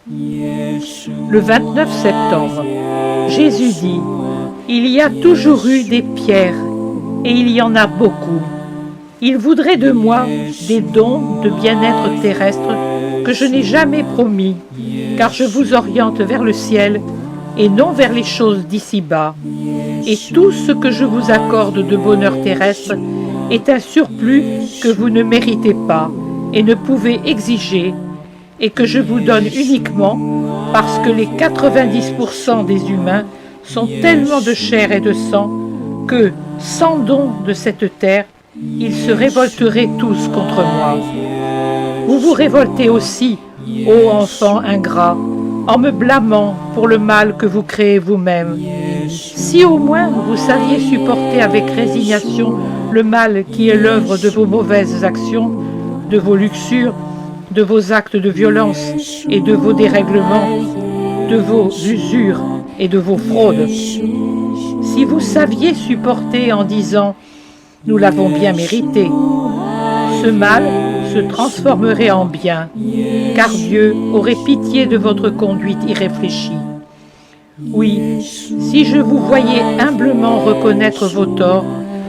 Le 29 septembre, Jésus dit, « Il y a toujours eu des pierres, et il y en a beaucoup. Il voudrait de moi des dons de bien-être terrestre que je n'ai jamais promis, car je vous oriente vers le ciel et non vers les choses d'ici-bas. Et tout ce que je vous accorde de bonheur terrestre est un surplus que vous ne méritez pas et ne pouvez exiger, et que je vous donne uniquement parce que les 90% des humains sont tellement de chair et de sang que, sans don de cette terre, ils se révolteraient tous contre moi. Vous vous révoltez aussi, ô enfants ingrats, en me blâmant pour le mal que vous créez vous-même. Si au moins vous saviez supporter avec résignation le mal qui est l'œuvre de vos mauvaises actions, de vos luxures, de vos actes de violence et de vos dérèglements, de vos usures et de vos fraudes. Si vous saviez supporter en disant « Nous l'avons bien mérité », ce mal se transformerait en bien, car Dieu aurait pitié de votre conduite irréfléchie. Oui, si je vous voyais humblement reconnaître vos torts,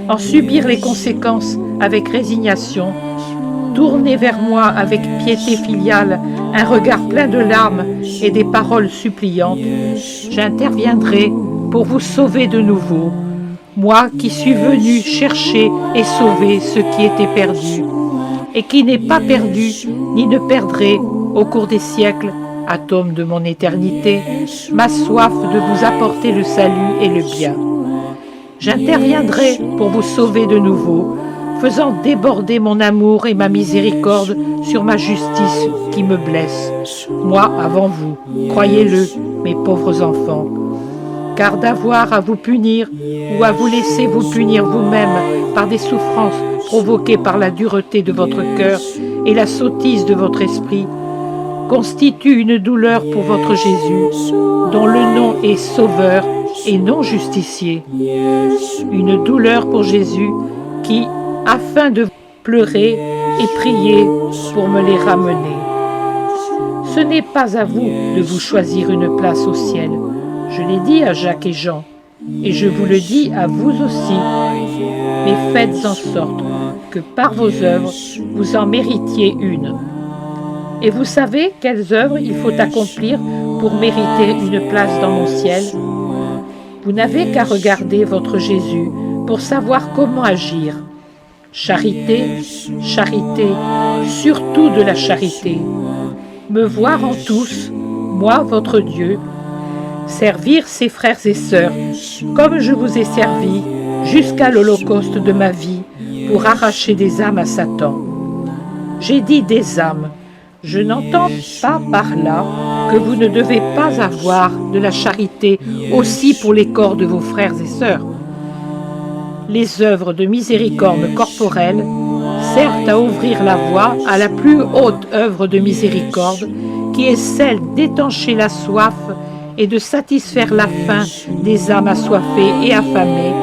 en subir les conséquences avec résignation, tourner vers moi avec piété filiale un regard plein de larmes et des paroles suppliantes, j'interviendrai pour vous sauver de nouveau, moi qui suis venu chercher et sauver ce qui était perdu, et qui n'est pas perdu ni ne perdrai au cours des siècles, atome de mon éternité, ma soif de vous apporter le salut et le bien. J'interviendrai pour vous sauver de nouveau, faisant déborder mon amour et ma miséricorde sur ma justice qui me blesse, moi avant vous, croyez-le, mes pauvres enfants. Car d'avoir à vous punir ou à vous laisser vous punir vous-même par des souffrances provoquées par la dureté de votre cœur et la sottise de votre esprit, constitue une douleur pour votre Jésus, dont le nom est Sauveur et non Justicier. Une douleur pour Jésus qui, afin de pleurer et prier pour me les ramener. Ce n'est pas à vous de vous choisir une place au ciel. Je l'ai dit à Jacques et Jean, et je vous le dis à vous aussi. Mais faites en sorte que par vos œuvres, vous en méritiez une. Et vous savez quelles œuvres il faut accomplir pour mériter une place dans mon ciel? Vous n'avez qu'à regarder votre Jésus pour savoir comment agir. Charité, charité, surtout de la charité. Me voir en tous, moi votre Dieu, servir ses frères et sœurs, comme je vous ai servi jusqu'à l'holocauste de ma vie pour arracher des âmes à Satan. J'ai dit des âmes, je n'entends pas par là que vous ne devez pas avoir de la charité aussi pour les corps de vos frères et sœurs. Les œuvres de miséricorde corporelle servent à ouvrir la voie à la plus haute œuvre de miséricorde, qui est celle d'étancher la soif et de satisfaire la faim des âmes assoiffées et affamées,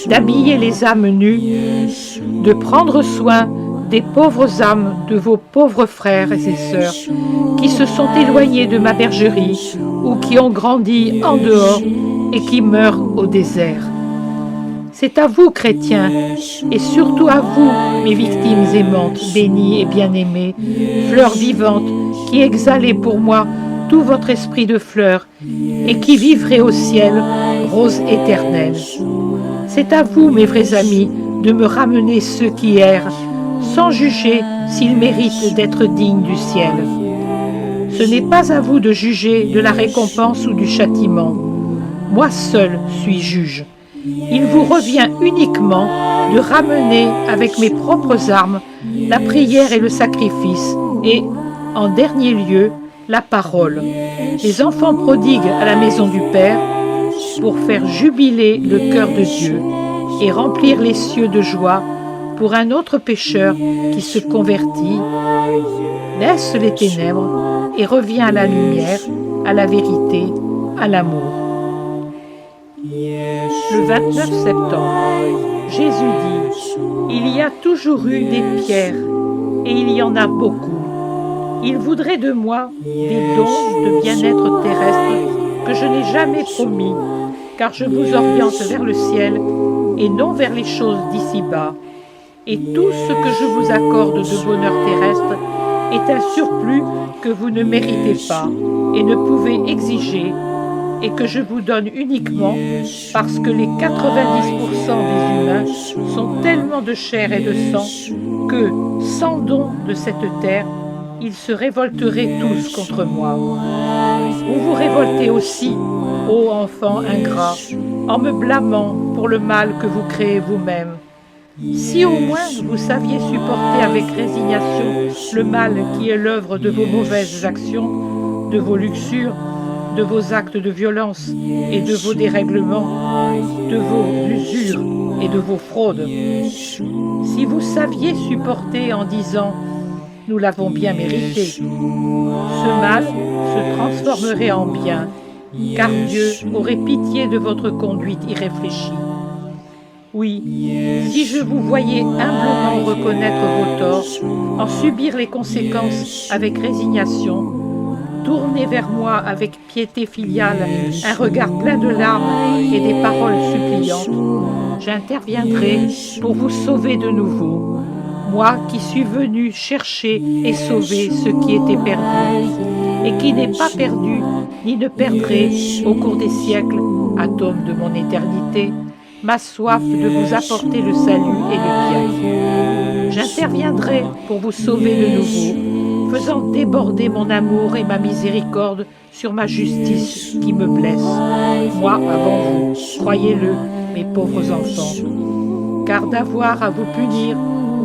d'habiller les âmes nues, de prendre soin des pauvres âmes de vos pauvres frères et sœurs qui se sont éloignés de ma bergerie ou qui ont grandi en dehors et qui meurent au désert. C'est à vous, chrétiens, et surtout à vous, mes victimes aimantes, bénies et bien-aimées, fleurs vivantes, qui exhalez pour moi tout votre esprit de fleurs et qui vivrez au ciel, rose éternelle. C'est à vous, mes vrais amis, de me ramener ceux qui errent, sans juger s'ils méritent d'être dignes du ciel. Ce n'est pas à vous de juger de la récompense ou du châtiment. Moi seul suis juge. Il vous revient uniquement de ramener avec mes propres armes la prière et le sacrifice et, en dernier lieu, la parole, les enfants prodigues à la maison du Père, pour faire jubiler le cœur de Dieu et remplir les cieux de joie pour un autre pécheur qui se convertit, laisse les ténèbres et revient à la lumière, à la vérité, à l'amour. Le 29 septembre, Jésus dit « Il y a toujours eu des pierres, et il y en a beaucoup. Il voudrait de moi des dons de bien-être terrestre que je n'ai jamais promis, car je vous oriente vers le ciel et non vers les choses d'ici-bas. Et tout ce que je vous accorde de bonheur terrestre est un surplus que vous ne méritez pas et ne pouvez exiger, et que je vous donne uniquement parce que les 90% des humains sont tellement de chair et de sang que, sans don de cette terre, ils se révolteraient tous contre moi. Vous vous révoltez aussi, ô enfants ingrats, en me blâmant pour le mal que vous créez vous-même. Si au moins vous saviez supporter avec résignation le mal qui est l'œuvre de vos mauvaises actions, de vos luxures, de vos actes de violence et de vos dérèglements, de vos usures et de vos fraudes. Si vous saviez supporter en disant « nous l'avons bien mérité », ce mal se transformerait en bien, car Dieu aurait pitié de votre conduite irréfléchie. Oui, si je vous voyais humblement reconnaître vos torts, en subir les conséquences avec résignation, tourner vers moi avec piété filiale un regard plein de larmes et des paroles suppliantes, j'interviendrai pour vous sauver de nouveau, moi qui suis venu chercher et sauver ce qui était perdu, et qui n'est pas perdu ni ne perdrai au cours des siècles, atome de mon éternité, ma soif de vous apporter le salut et le bien. J'interviendrai pour vous sauver de nouveau, faisant déborder mon amour et ma miséricorde sur ma justice qui me blesse, moi avant vous, croyez-le, mes pauvres enfants. Car d'avoir à vous punir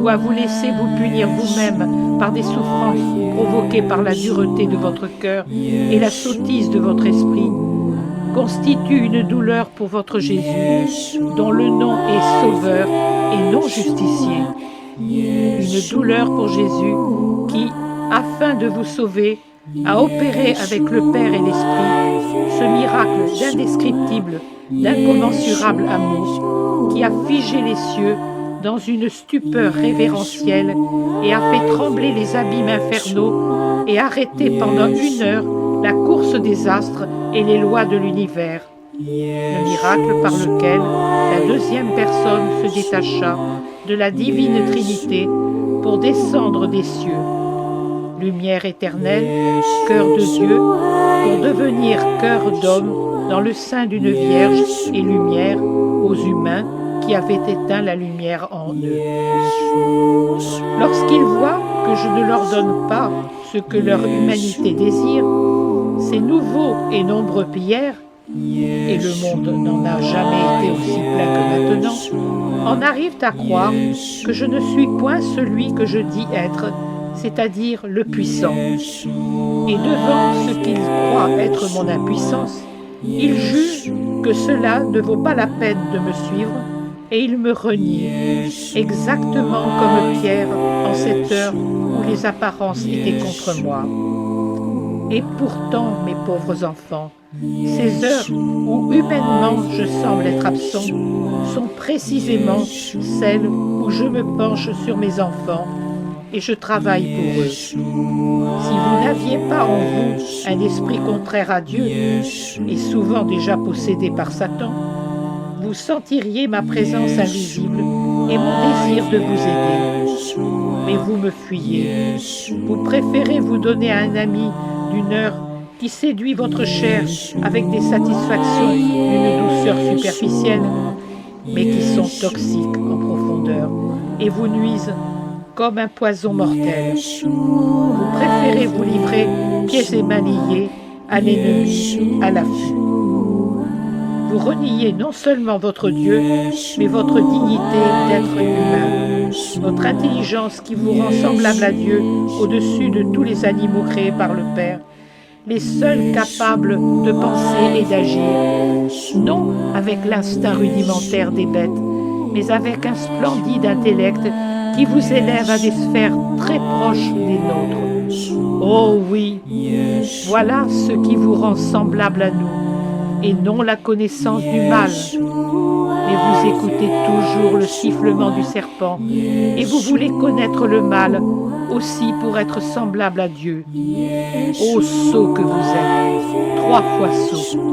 ou à vous laisser vous punir vous-même par des souffrances provoquées par la dureté de votre cœur et la sottise de votre esprit, constitue une douleur pour votre Jésus, dont le nom est Sauveur et non Justicier. Une douleur pour Jésus qui, afin de vous sauver, a opéré avec le Père et l'Esprit ce miracle d'indescriptible, d'incommensurable amour, qui a figé les cieux dans une stupeur révérentielle et a fait trembler les abîmes infernaux et arrêté pendant 1 heure la course des astres et les lois de l'univers. Le miracle par lequel la deuxième personne se détacha de la divine Trinité pour descendre des cieux. Lumière éternelle, cœur de Dieu, pour devenir cœur d'homme dans le sein d'une vierge et lumière aux humains qui avaient éteint la lumière en eux. Lorsqu'ils voient que je ne leur donne pas ce que leur humanité désire, ces nouveaux et nombreux pierres, et le monde n'en a jamais été aussi plein que maintenant, en arrivent à croire que je ne suis point celui que je dis être, c'est-à-dire le puissant. Et devant ce qu'ils croient être mon impuissance, ils jugent que cela ne vaut pas la peine de me suivre, et ils me renient, exactement comme Pierre en cette heure où les apparences étaient contre moi. Et pourtant, mes pauvres enfants, ces heures où humainement je semble être absent sont précisément celles où je me penche sur mes enfants et je travaille pour eux. Si vous n'aviez pas en vous un esprit contraire à Dieu, et souvent déjà possédé par Satan, vous sentiriez ma présence invisible et mon désir de vous aider. Mais vous me fuyez. Vous préférez vous donner à un ami d'une heure qui séduit votre chair avec des satisfactions d'une douceur superficielle, mais qui sont toxiques en profondeur et vous nuisent comme un poison mortel. Vous préférez vous livrer pieds et mains liés à l'ennemi, à l'affût. Vous reniez non seulement votre Dieu, mais votre dignité d'être humain, votre intelligence qui vous rend semblable à Dieu au-dessus de tous les animaux créés par le Père, les seuls capables de penser et d'agir, non avec l'instinct rudimentaire des bêtes, mais avec un splendide intellect qui vous élève à des sphères très proches des nôtres. Oh oui, voilà ce qui vous rend semblable à nous, et non la connaissance du mal. Mais vous écoutez toujours le sifflement du serpent, et vous voulez connaître le mal aussi pour être semblable à Dieu. Ô sot que vous êtes, 3 fois sot.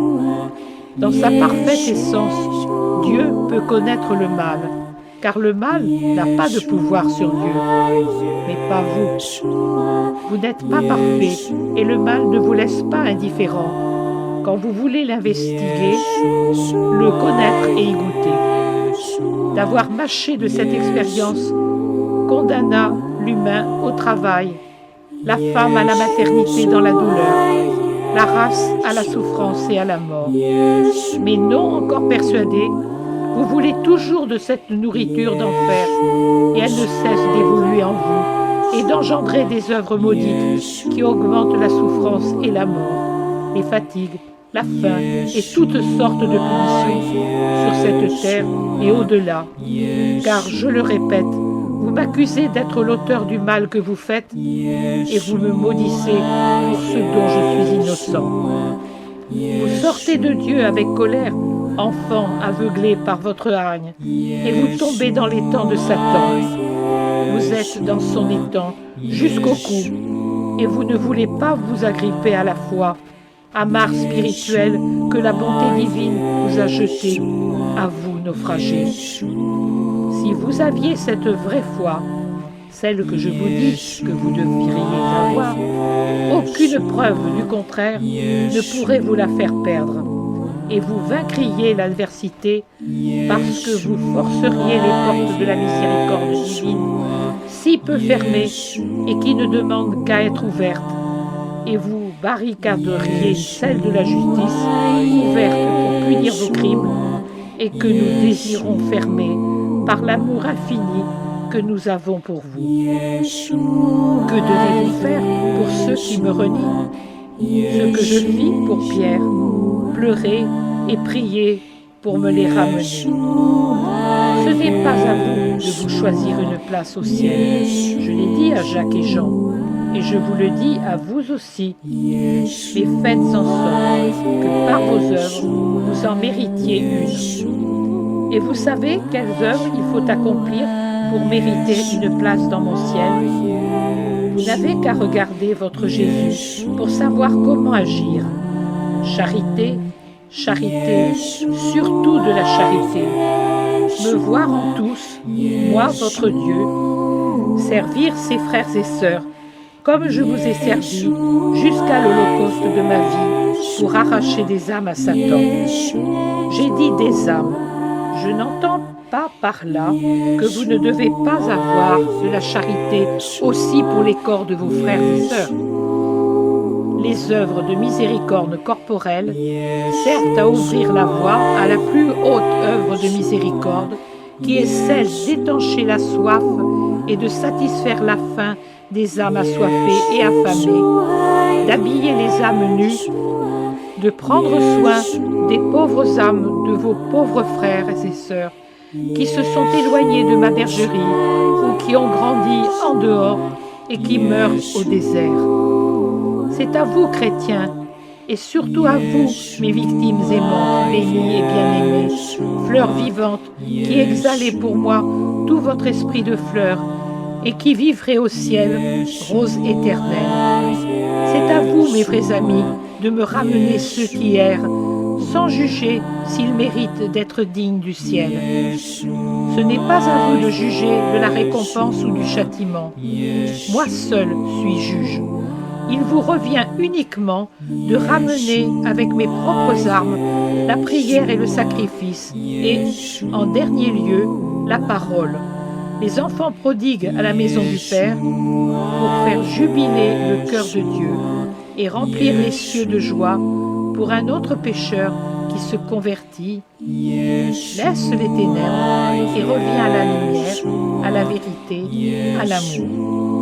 Dans sa parfaite essence, Dieu peut connaître le mal, car le mal n'a pas de pouvoir sur Dieu, mais pas vous. Vous n'êtes pas parfait et le mal ne vous laisse pas indifférent. Quand vous voulez l'investiguer, le connaître et y goûter. D'avoir mâché de cette expérience condamna l'humain au travail, la femme à la maternité dans la douleur, la race à la souffrance et à la mort. Mais non encore persuadé, vous voulez toujours de cette nourriture d'enfer, et elle ne cesse d'évoluer en vous et d'engendrer des œuvres maudites qui augmentent la souffrance et la mort, les fatigues, la faim et toutes sortes de punitions sur cette terre et au-delà. Car, je le répète, vous m'accusez d'être l'auteur du mal que vous faites et vous me maudissez pour ce dont je suis innocent. Vous sortez de Dieu avec colère, enfants aveuglés par votre hargne, et vous tombez dans l'étang de Satan. Vous êtes dans son étang jusqu'au cou, et vous ne voulez pas vous agripper à la foi, amarre spirituelle que la bonté divine vous a jeté, à vous naufragés. Si vous aviez cette vraie foi, celle que je vous dis que vous devriez avoir, aucune preuve du contraire ne pourrait vous la faire perdre, et vous vaincriez l'adversité parce que vous forceriez les portes de la miséricorde divine, si peu fermées et qui ne demandent qu'à être ouvertes, et vous barricaderiez celle de la justice, ouverte pour punir vos crimes, et que nous désirons fermer par l'amour infini que nous avons pour vous. Que devez-vous faire pour ceux qui me renient? Ce que je fis pour Pierre, pleurer et prier pour me les ramener. Ce n'est pas à vous de vous choisir une place au ciel. Je l'ai dit à Jacques et Jean, et je vous le dis à vous aussi. Mais faites en sorte que par vos œuvres, vous en méritiez une. Et vous savez quelles œuvres il faut accomplir pour mériter une place dans mon ciel? Vous n'avez qu'à regarder votre Jésus pour savoir comment agir. Charité, charité, surtout de la charité. Me voir en tous, moi votre Dieu, servir ses frères et sœurs, comme je vous ai servi jusqu'à l'holocauste de ma vie pour arracher des âmes à Satan. J'ai dit des âmes, je n'entends pas par là que vous ne devez pas avoir de la charité aussi pour les corps de vos frères et sœurs. Les œuvres de miséricorde corporelle servent à ouvrir la voie à la plus haute œuvre de miséricorde, qui est celle d'étancher la soif et de satisfaire la faim des âmes assoiffées et affamées, d'habiller les âmes nues, de prendre soin des pauvres âmes de vos pauvres frères et sœurs, qui se sont éloignés de ma bergerie ou qui ont grandi en dehors et qui meurent au désert. C'est à vous, chrétiens, et surtout à vous, mes victimes aimantes, bénies et bien-aimées, fleurs vivantes, qui exhalez pour moi tout votre esprit de fleurs et qui vivrez au ciel, rose éternelle. C'est à vous, mes vrais amis, de me ramener ceux qui errent, sans juger s'ils méritent d'être dignes du ciel. Ce n'est pas à vous de juger de la récompense ou du châtiment. Moi seul suis juge. Il vous revient uniquement de ramener avec mes propres armes la prière et le sacrifice, et, en dernier lieu, la parole. Les enfants prodigues à la maison du Père pour faire jubiler le cœur de Dieu et remplir les cieux de joie pour un autre pécheur qui se convertit, laisse les ténèbres et revient à la lumière, à la vérité, à l'amour.